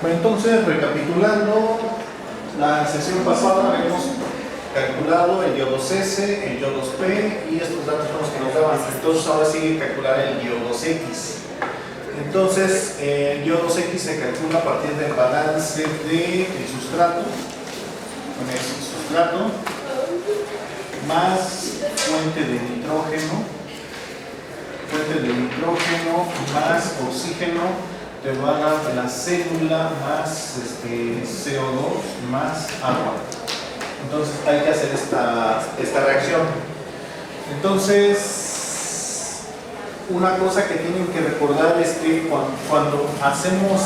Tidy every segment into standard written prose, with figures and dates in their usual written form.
Bueno, entonces, recapitulando, la sesión pasada habíamos calculado el Y2S, el Y2P y estos datos son los que nos daban. Entonces ahora sigue calcular el Y2X. Entonces, el Y2X se calcula a partir del balance del sustrato, con el sustrato más fuente de nitrógeno más oxígeno te va a dar la célula más CO2 más agua. Entonces hay que hacer esta reacción. Entonces, una cosa que tienen que recordar es que cuando hacemos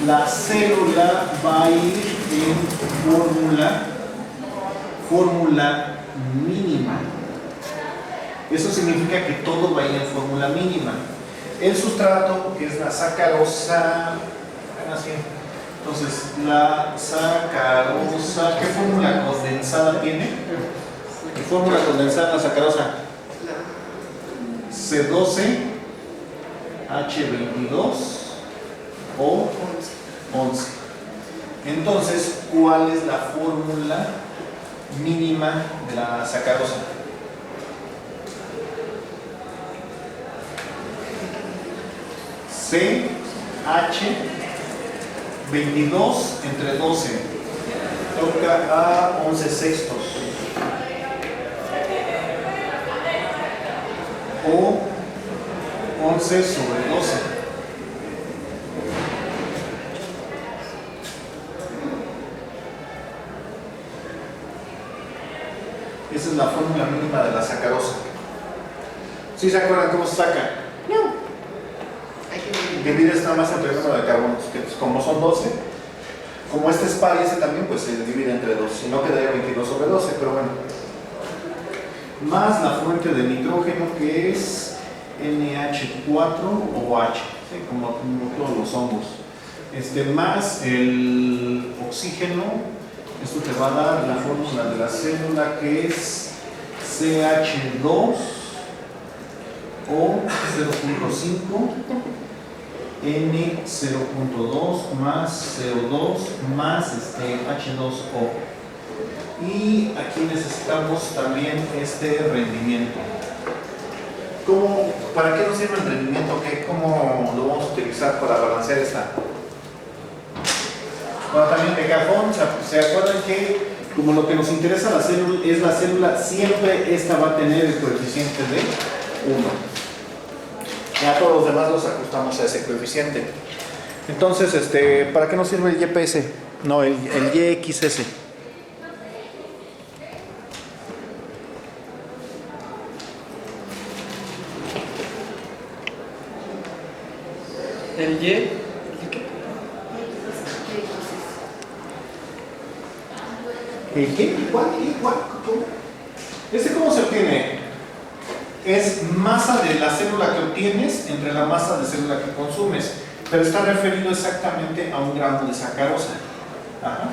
la célula va a ir en fórmula mínima. Eso significa que todo va a ir en fórmula mínima. El sustrato, que es la sacarosa, entonces la sacarosa, ¿qué fórmula condensada tiene? ¿Qué fórmula condensada la sacarosa? C12, H22 o 11. Entonces, ¿cuál es la fórmula mínima de la sacarosa? CH22 entre 12 toca a 11 sextos o 11 sobre 12. Esa es la fórmula mínima de la sacarosa. ¿Sí se acuerdan cómo se saca? No. Divides nada más entre el número de carbonos, que como son 12, como este es par y este también, pues se divide entre 2, si no quedaría 22 sobre 12, pero bueno. Más la fuente de nitrógeno, que es NH4 o H, ¿sí? como todos los hongos. Más el oxígeno, esto te va a dar la fórmula de la célula, que es CH2 o 0.5 N0.2 más CO2 más H2O. Y aquí necesitamos también rendimiento. ¿Para qué nos sirve el rendimiento? ¿Cómo lo vamos a utilizar para balancear esta? Bueno, también de cajón, ¿se acuerdan que como lo que nos interesa es la célula, siempre esta va a tener el coeficiente de 1? Ya todos los demás los ajustamos a ese coeficiente. Entonces, ¿para qué nos sirve el YPS? No, el YXS. El Y. ¿El qué? ¿Cuál? ¿Cómo? ¿Cómo se obtiene? Es masa de la célula que obtienes entre la masa de célula que consumes, pero está referido exactamente a 1 gramo de sacarosa. Ajá.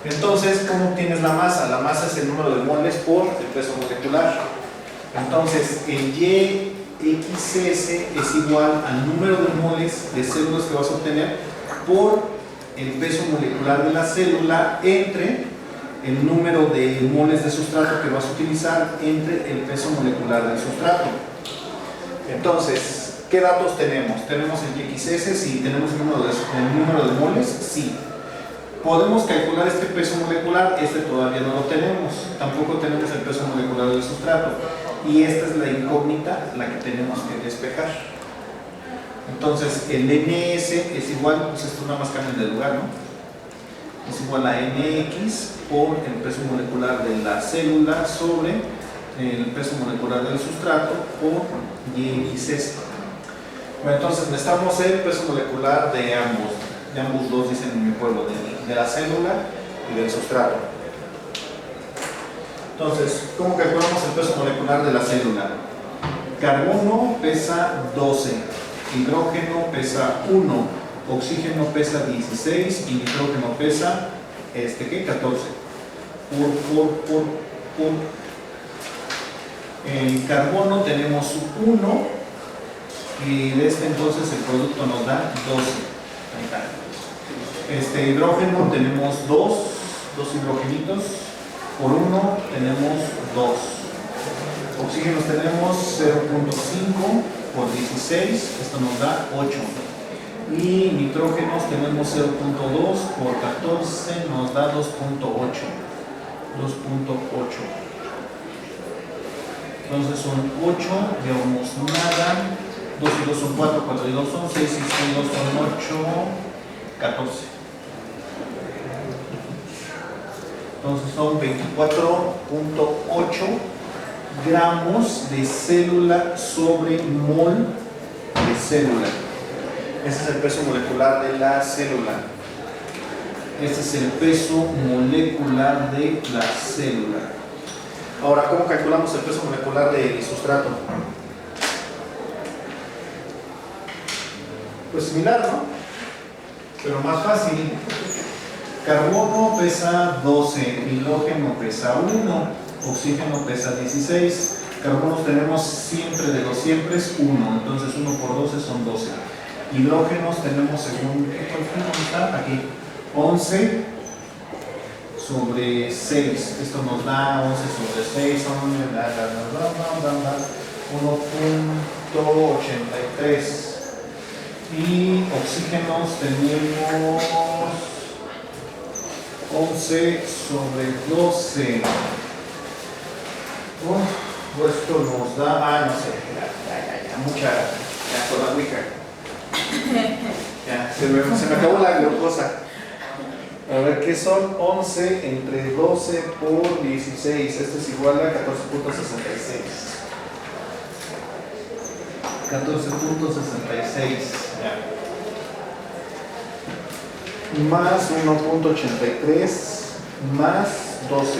Entonces, ¿cómo obtienes la masa? La masa es el número de moles por el peso molecular. Entonces, el YXS es igual al número de moles de células que vas a obtener por el peso molecular de la célula entre el número de moles de sustrato que vas a utilizar entre el peso molecular del sustrato. Entonces, ¿qué datos tenemos? Tenemos el YXS, sí. Tenemos el número de moles, sí. ¿Podemos calcular este peso molecular? Todavía no lo tenemos. Tampoco tenemos el peso molecular del sustrato. Y esta es la incógnita, la que tenemos que despejar. Entonces, el NS es igual, pues esto nada más cambia de lugar, ¿no? Es igual a NX por el peso molecular de la célula sobre el peso molecular del sustrato por YXS. Bueno, entonces necesitamos el peso molecular de ambos dos, dicen en mi pueblo, de la célula y del sustrato. Entonces, ¿cómo calculamos el peso molecular de la célula? Carbono pesa 12, hidrógeno pesa 1, oxígeno pesa 16 y nitrógeno pesa, ¿qué? 14. El carbono tenemos 1 y de entonces el producto nos da 12. Ahí está. Hidrógeno tenemos dos hidrogenitos. Por 1 tenemos 2. Oxígenos tenemos 0.5 por 16, esto nos da 8. Y nitrógenos tenemos 0.2 por 14, nos da 2.8. Entonces son 8, llevamos nada. 2 y 2 son 4, 4 y 2 son 6, 6 y 2 son 8, 14. Entonces son 24.8 gramos de célula sobre mol de célula. Ese es el peso molecular de la célula. Este es el peso molecular de la célula. Ahora, ¿cómo calculamos el peso molecular del sustrato? Pues similar, ¿no? Pero más fácil. Carbono pesa 12, hidrógeno pesa 1, oxígeno pesa 16. Carbonos tenemos siempre de los siempre es 1, entonces 1 por 12 son 12. Hidrógenos tenemos según, ¿dónde está? Aquí, 11 sobre 6. Esto nos da 11 sobre 6, son 1.83. Y oxígenos tenemos 11 sobre 12. Esto nos da, no sé, mucha, con la Wicca. Ya, se me acabó la glucosa. A ver, ¿qué son 11 entre 12 por 16? Esto es igual a 14.66. 14.66. Ya. Más 1.83 más 12.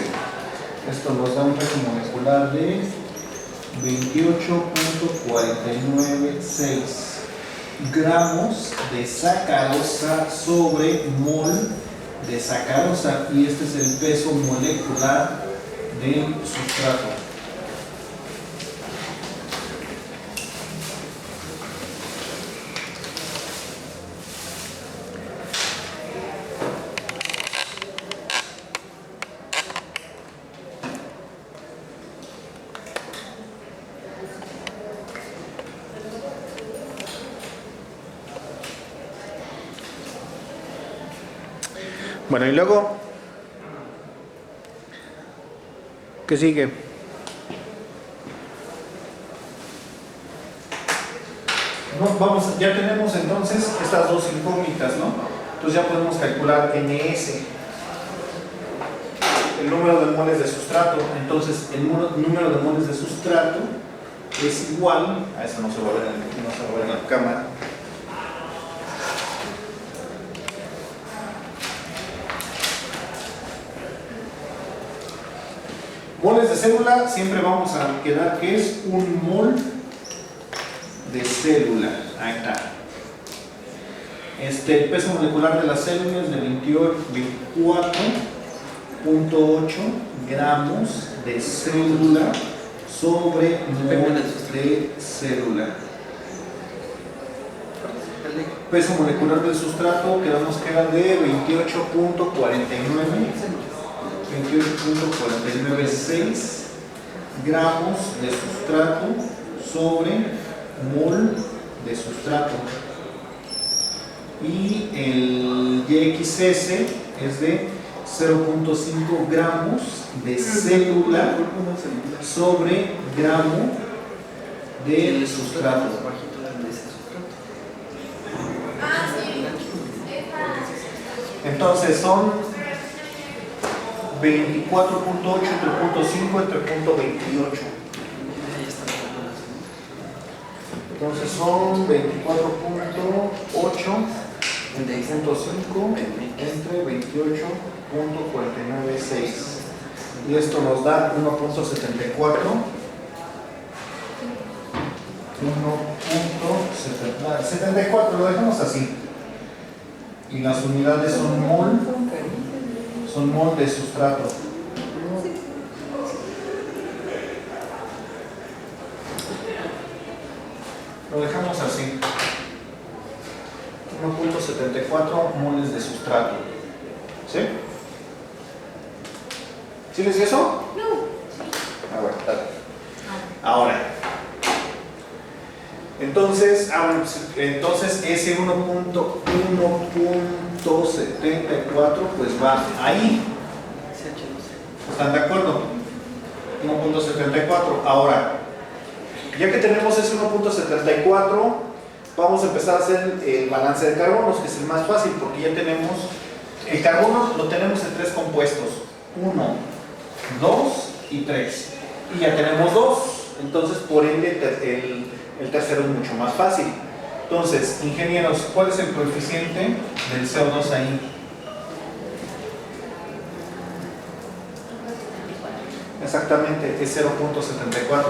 Esto nos da un peso molecular de 28.496 gramos de sacarosa sobre mol de sacarosa, y este es el peso molecular del sustrato. Bueno, y luego, ¿qué sigue? Ya tenemos entonces estas dos incógnitas, ¿no? Entonces ya podemos calcular NS, el número de moles de sustrato. Entonces el número de moles de sustrato es igual, a eso no se va a ver en la cámara. Moles de célula, siempre vamos a quedar que es un mol de célula. Ahí está. El peso molecular de la célula es de 24.8 gramos de célula sobre mol de célula. Peso molecular del sustrato quedamos que era de 28.496 gramos de sustrato sobre mol de sustrato. Y el YXS es de 0.5 gramos de célula sobre gramo del sustrato. Entonces son 24.8 entre punto 5 entre punto 28. Entonces son 24.8 entre punto 5 entre 28.496. Y esto nos da 1.74. 1.74, lo dejamos así. Y las unidades son mol de sustrato. Lo dejamos así. 1.74 moles de sustrato. ¿Sí? ¿Sí les dio eso? No. Ah, bueno, dale. Ahora. Entonces, entonces ese 1.74 pues va ahí. ¿Están de acuerdo? 1.74. Ahora, ya que tenemos ese 1.74, vamos a empezar a hacer el balance de carbonos, que es el más fácil, porque ya tenemos el carbono, lo tenemos en 3 compuestos: 1, 2 y 3. Y ya tenemos 2, entonces por ende el tercero es mucho más fácil. Entonces, ingenieros, ¿cuál es el coeficiente del CO2 ahí? Exactamente, es 0.74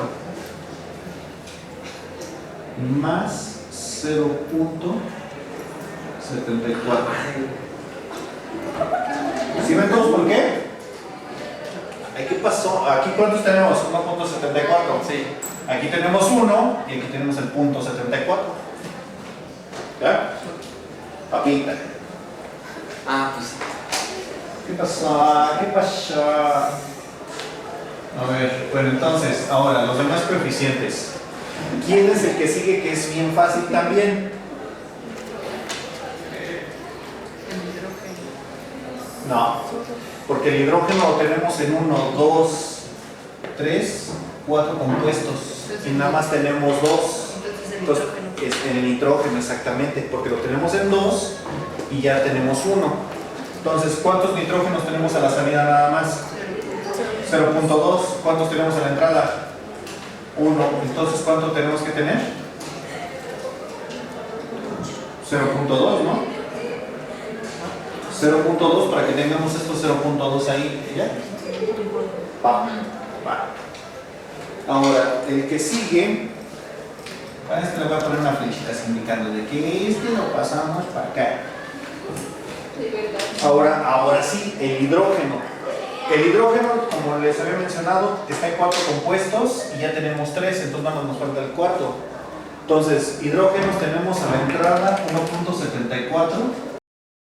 más 0.74. ¿Sí ven todos por qué? ¿Qué pasó? ¿Aquí cuántos tenemos? 1.74. Sí. Aquí tenemos 1 y aquí tenemos el punto 74. ¿Ya? Papita. Ah, pues. ¿Qué pasó? ¿Qué pasó? A ver, bueno, entonces, ahora, los demás coeficientes. ¿Quién es el que sigue que es bien fácil también? No, porque el hidrógeno lo tenemos en 1, 2, 3, 4 compuestos y nada más tenemos 2. Entonces, es en el nitrógeno exactamente, porque lo tenemos en 2 y ya tenemos 1. Entonces, ¿cuántos nitrógenos tenemos a la salida nada más? 0.2. ¿Cuántos tenemos a la entrada? 1. Entonces, ¿cuánto tenemos que tener? 0.2, ¿no? 0.2 para que tengamos estos 0.2 ahí. ¿Ya? Va. Ahora, el que sigue, para este le voy a poner una flechita indicando de que este lo pasamos para acá. Ahora sí, el hidrógeno. El hidrógeno, como les había mencionado, está en 4 compuestos y ya tenemos 3, entonces nada más nos falta el cuarto. Entonces, hidrógenos tenemos a la entrada 1.74